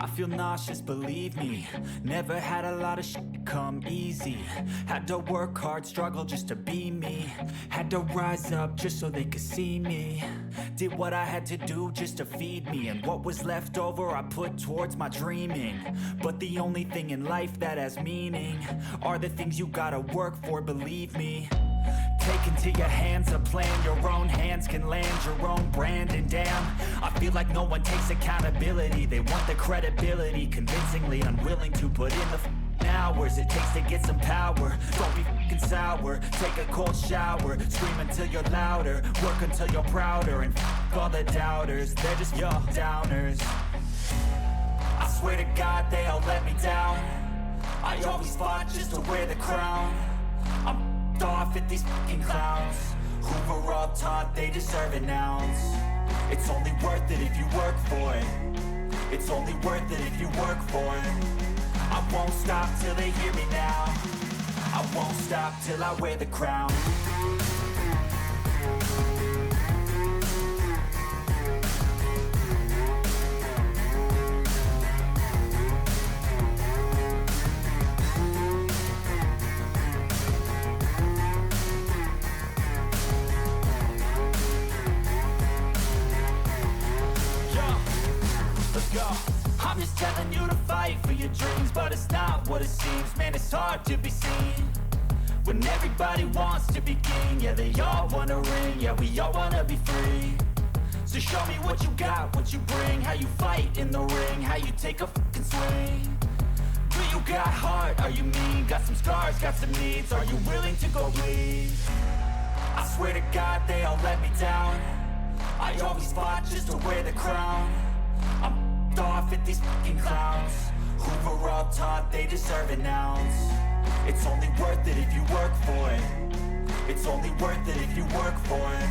I feel nauseous, believe me. Never had a lot of shit come easy. Had to work hard, struggle just to be me. Had to rise up just so they could see me. Did what I had to do just to feed me. And what was left over I put towards my dreaming. But the only thing in life that has meaning are the things you gotta work for, believe me. Take into your hands a plan, your own hands can land your own brand. And damn, I feel like no one takes accountability. They want the credibility, convincingly unwilling to put in the hours it takes to get some power. Don't be f***ing sour, take a cold shower. Scream until you're louder, work until you're prouder. And f*** all the doubters, they're just your downers. I swear to God they all let me down. I always fought just to wear the crown. I'm off at these fucking clowns who were all taught they deserve an ounce. It's only worth it if you work for it. It's only worth it if you work for it. I won't stop till they hear me now. I won't stop till I wear the crown. I'm just telling you to fight for your dreams, but it's not what it seems. Man, it's hard to be seen when everybody wants to be king. Yeah, they all wanna ring, yeah, we all wanna be free. So show me what you got, what you bring, how you fight in the ring, how you take a fucking swing. Do you got heart, are you mean? Got some scars, got some needs, are you willing to go bleed? I swear to God they all let me down. I always fought just to wear the crown. I'm off at these fucking clowns who were all taught they deserve an ounce. It's only worth it if you work for it. It's only worth it if you work for it.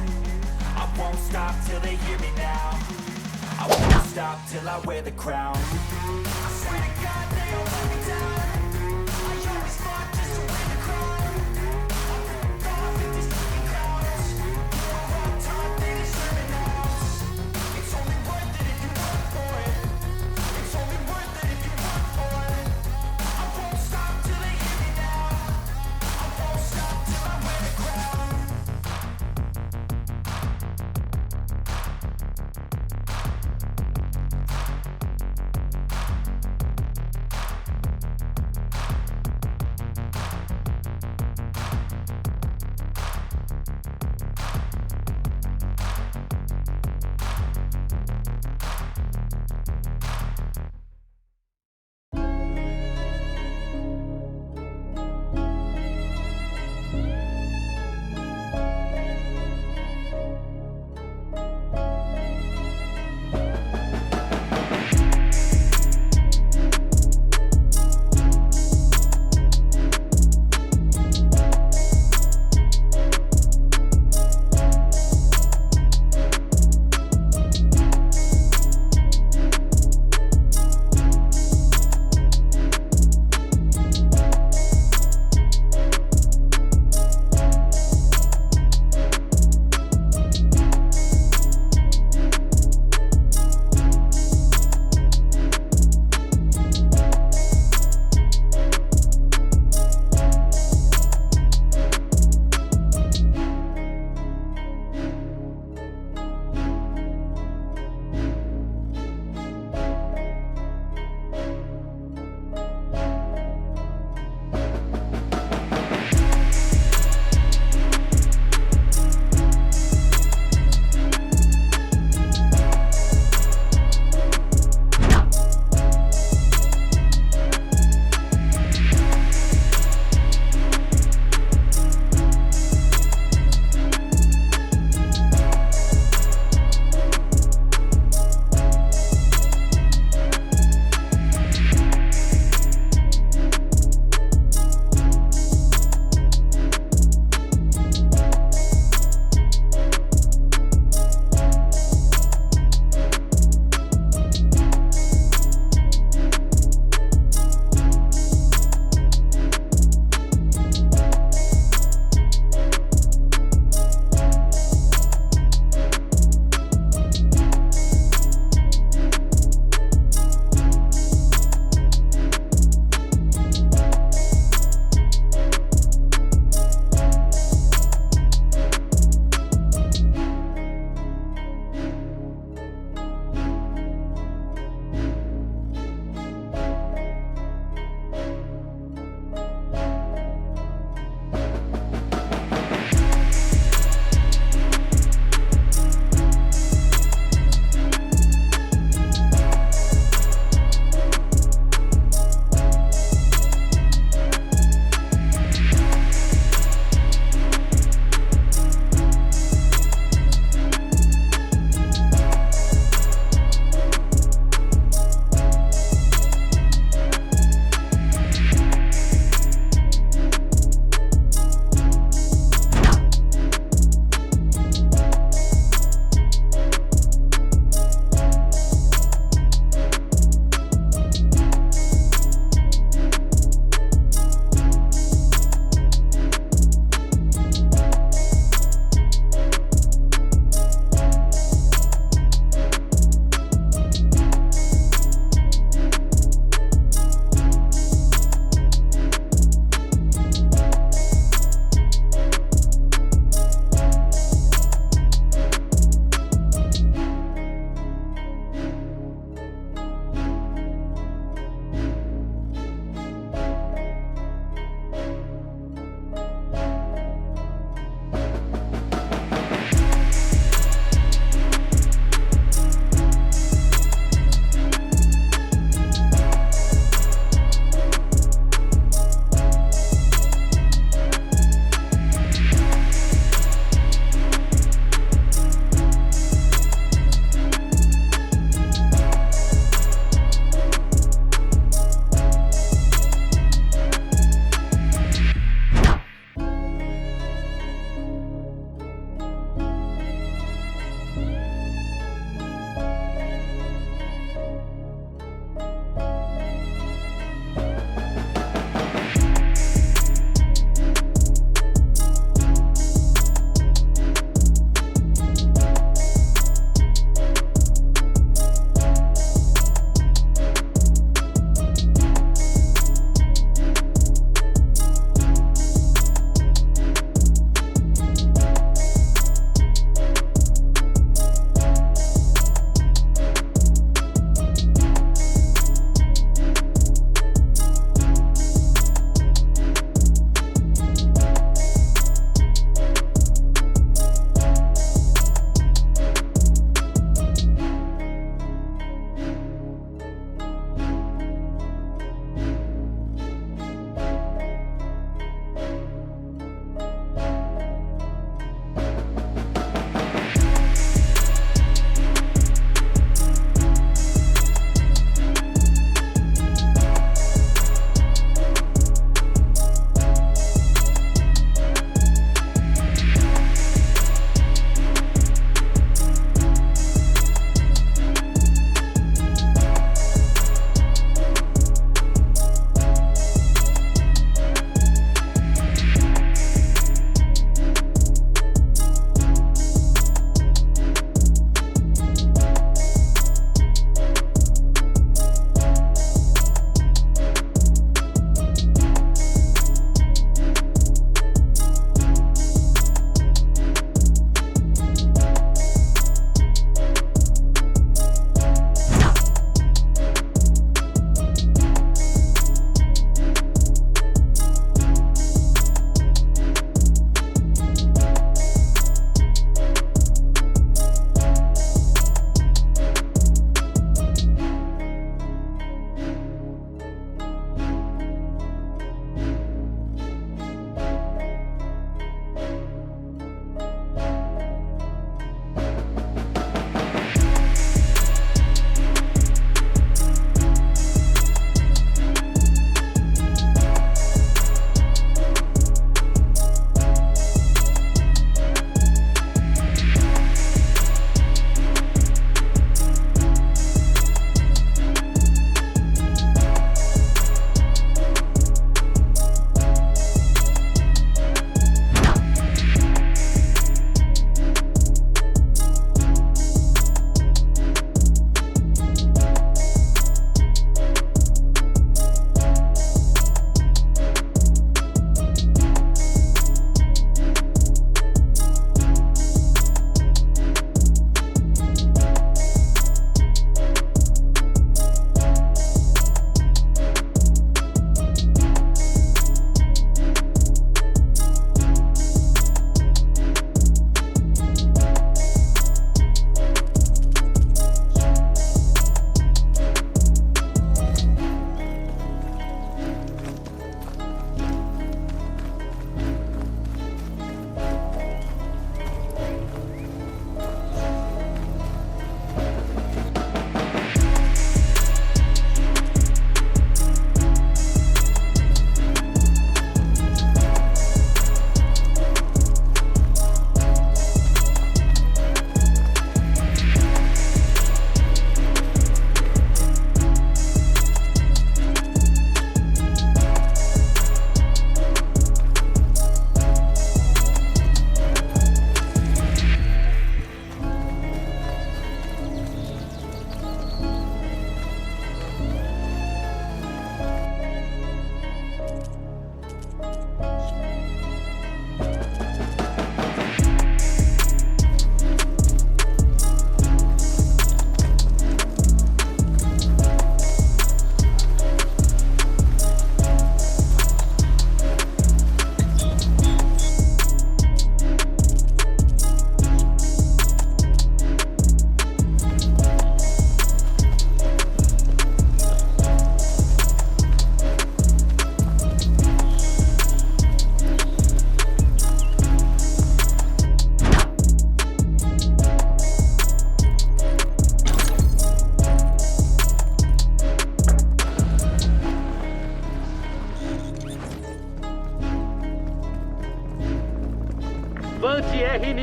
I won't stop till they hear me now. I won't stop till I wear the crown. I swear to God they all let me down. I always fought just to wear the crown. I'm off at these fucking clowns who were all taught they deserve an ounce. It's only worth it if you work for it. It's only worth it if you work for it. I won't stop till they hear me now. I won't stop till I wear the crown.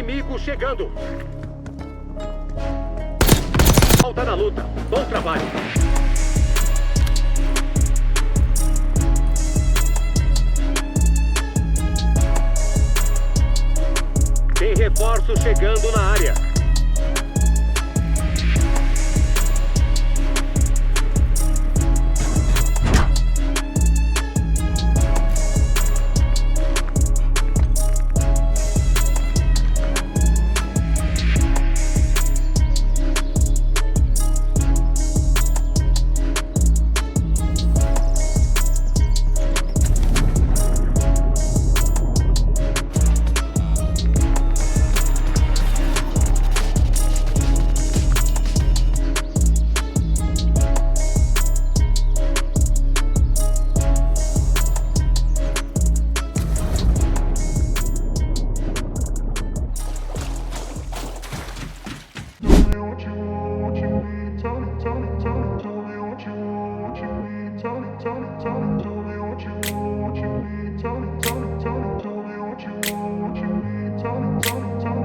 Inimigo chegando. Volta na luta. Bom trabalho. Tem reforço chegando na área.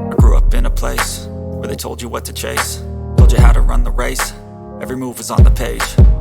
I grew up in a place where they told you what to chase, told you how to run the race. Every move was on the page.